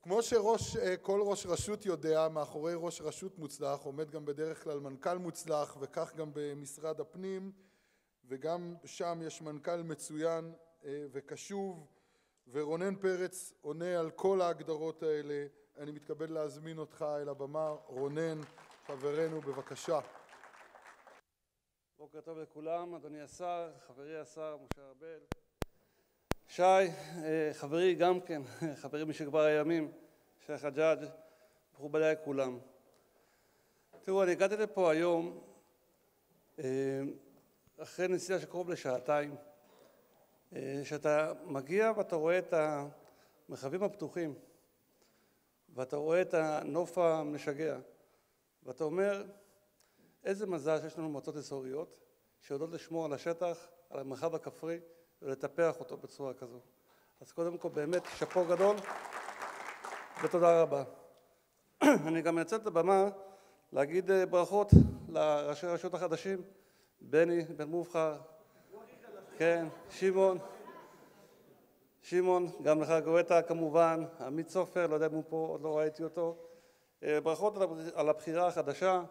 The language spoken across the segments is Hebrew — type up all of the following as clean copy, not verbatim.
כמו שכל ראש רשות יודע, מאחורי ראש רשות מוצלח עומד גם בדרך כלל מנכ"ל מוצלח, וכך גם במשרד הפנים, וגם שם יש מנכ"ל מצוין וקשוב, ורונן פרץ עונה על כל ההגדרות האלה. אני מתכבד להזמין אותך אל הבמה. רונן, חברנו, בבקשה. בוקר טוב לכולם, אדוני השר, חברי השר משה ארבל, שי, חברי גם כן, חברי משכבר הימים, שי חג'אג', מכובדיי כולם. תראו, אני הגעתי לפה היום אחרי נסיעה שקרוב לשעתיים, שאתה מגיע ואתה רואה את המרחבים הפתוחים, ואתה רואה את הנוף המשגע, ואתה אומר, איזה מזל שיש לנו מועצות אזוריות שיודעות לשמור על השטח, על המרחב הכפרי ולטפח אותו בצורה כזו. אז קודם כל באמת שאפו גדול ותודה רבה. אני גם מנצל את הבמה להגיד ברכות לראשי הרשויות החדשים, בני, בן מובחר, כן, שמעון, גם לך גואטה כמובן, עמית סופר, לא יודע אם הוא פה, עוד לא ראיתי אותו. ברכות על הבחירה החדשה.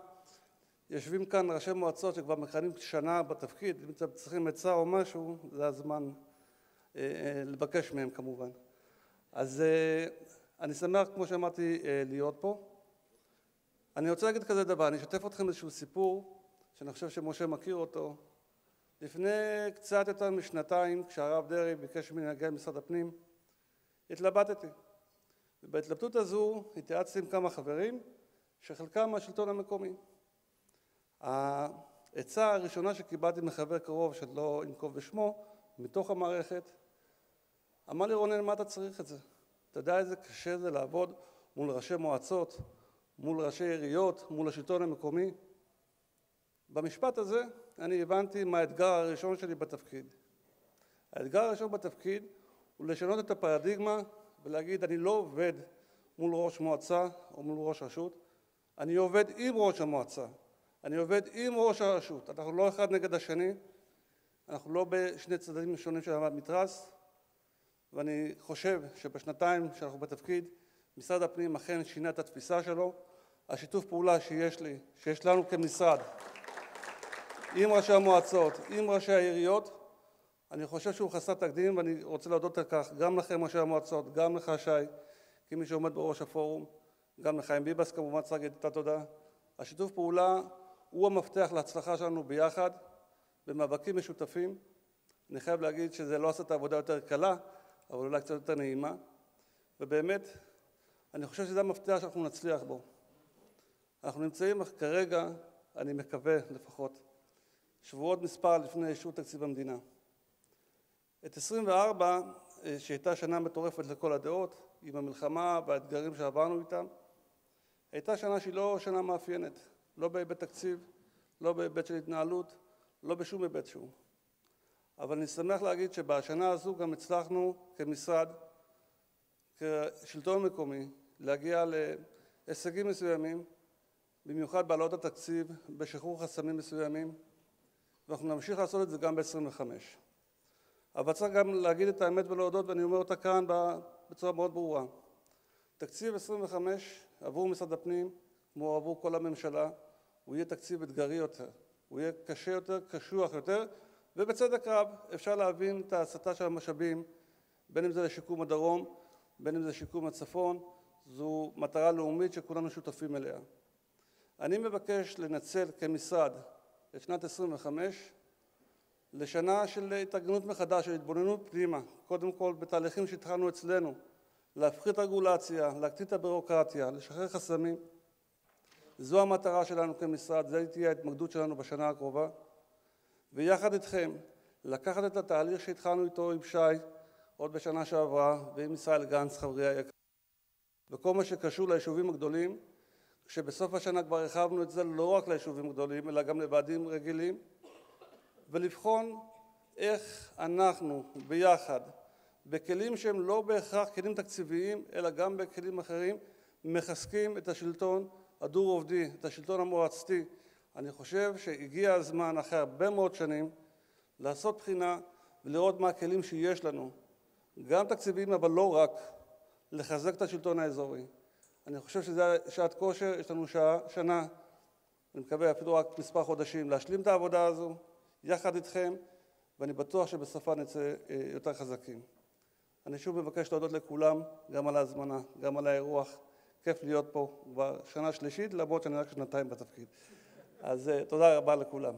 יושבים כאן ראשי מועצות שכבר מכהנים שנה בתפקיד, אם אתם צריכים עצה או משהו, זה הזמן לבקש מהם כמובן. אז אני שמח, כמו שאמרתי, להיות פה. אני רוצה להגיד כזה דבר, אני אשתף אתכם איזשהו סיפור, שאני חושב שמשה מכיר אותו. לפני קצת יותר משנתיים, כשהרב דרעי ביקש ממני להגיע למשרד הפנים, התלבטתי. ובהתלבטות הזו התייעצתי עם כמה חברים, שחלקם מהשלטון המקומי. העצה הראשונה שקיבלתי מחבר קרוב שלא אנקוב בשמו, מתוך המערכת, אמר לי, רונן, מה אתה צריך את זה? אתה יודע איזה קשה זה לעבוד מול ראשי מועצות, מול ראשי עיריות, מול השלטון המקומי? במשפט הזה אני הבנתי מה האתגר הראשון שלי בתפקיד. האתגר הראשון בתפקיד הוא לשנות את הפרדיגמה ולהגיד, אני לא עובד מול ראש מועצה או מול ראש רשות, אני עובד עם ראש המועצה. אני עובד עם ראש הרשות, אנחנו לא אחד נגד השני, אנחנו לא בשני צדדים שונים של המתרס, ואני חושב שבשנתיים שאנחנו בתפקיד, משרד הפנים אכן שינה את התפיסה שלו, השיתוף פעולה שיש לנו כמשרד, עם ראשי המועצות, עם ראשי העיריות, אני חושב שהוא חסר תקדים, ואני רוצה להודות על כך גם לכם ראשי המועצות, גם לך שי, כמי שעומד בראש הפורום, גם לחיים ביבס כמובן צריך להגיד את התודה. השיתוף פעולה הוא המפתח להצלחה שלנו ביחד, במאבקים משותפים. אני חייב להגיד שזה לא עשה את העבודה יותר קלה, אבל אולי קצת יותר נעימה. ובאמת, אני חושב שזה המפתח שאנחנו נצליח בו. אנחנו נמצאים כרגע, אני מקווה לפחות, שבועות מספר לפני אישור תקציב המדינה. את 24, שהייתה שנה מטורפת לכל הדעות, עם המלחמה והאתגרים שעברנו איתם, הייתה שנה שהיא לא שנה מאפיינת. לא בהיבט תקציב, לא בהיבט של התנהלות, לא בשום היבט שהוא. אבל אני שמח להגיד שבשנה הזו גם הצלחנו כמשרד, כשלטון מקומי, להגיע להישגים מסוימים, במיוחד בעלות התקציב, בשחרור חסמים מסוימים, ואנחנו נמשיך לעשות את זה גם ב-25. אבל צריך גם להגיד את האמת ולהודות, ואני אומר אותה כאן בצורה מאוד ברורה. תקציב 25 עבור משרד הפנים, כמו עבור כל הממשלה, הוא יהיה תקציב אתגרי יותר, הוא יהיה קשה יותר, קשוח יותר, ובצדק רב אפשר להבין את ההסטה של המשאבים, בין אם זה לשיקום הדרום, בין אם זה לשיקום הצפון, זו מטרה לאומית שכולנו שותפים אליה. אני מבקש לנצל כמשרד את שנת 25 לשנה של התארגנות מחדש, של התבוננות פנימה, קודם כל בתהליכים שהתחלנו אצלנו, להפחית רגולציה, להקטין את הבירוקרטיה, לשחרר חסמים. זו המטרה שלנו כמשרד, זו תהיה ההתמקדות שלנו בשנה הקרובה. ויחד איתכם, לקחת את התהליך שהתחלנו איתו עם שי, עוד בשנה שעברה, ועם ישראל גנץ, חברי היקר. וכל מה שקשור ליישובים הגדולים, כשבסוף השנה כבר הרחבנו את זה לא רק ליישובים גדולים, אלא גם לוועדים רגילים, ולבחון איך אנחנו ביחד, בכלים שהם לא בהכרח כלים תקציביים, אלא גם בכלים אחרים, מחזקים את השלטון הדו-רובדי, את השלטון המועצתי. אני חושב שהגיע הזמן, אחרי הרבה מאוד שנים, לעשות בחינה ולראות מה הכלים שיש לנו, גם תקציביים אבל לא רק, לחזק את השלטון האזורי. אני חושב שזה שעת כושר, יש לנו שנה, אני מקווה אפילו רק מספר חודשים, להשלים את העבודה הזו יחד איתכם, ואני בטוח שבסופה נצא יותר חזקים. אני שוב מבקש להודות לכולם, גם על ההזמנה, גם על האירוח. כיף להיות פה כבר שנה שלישית, למרות שאני רק שנתיים בתפקיד. אז תודה רבה לכולם.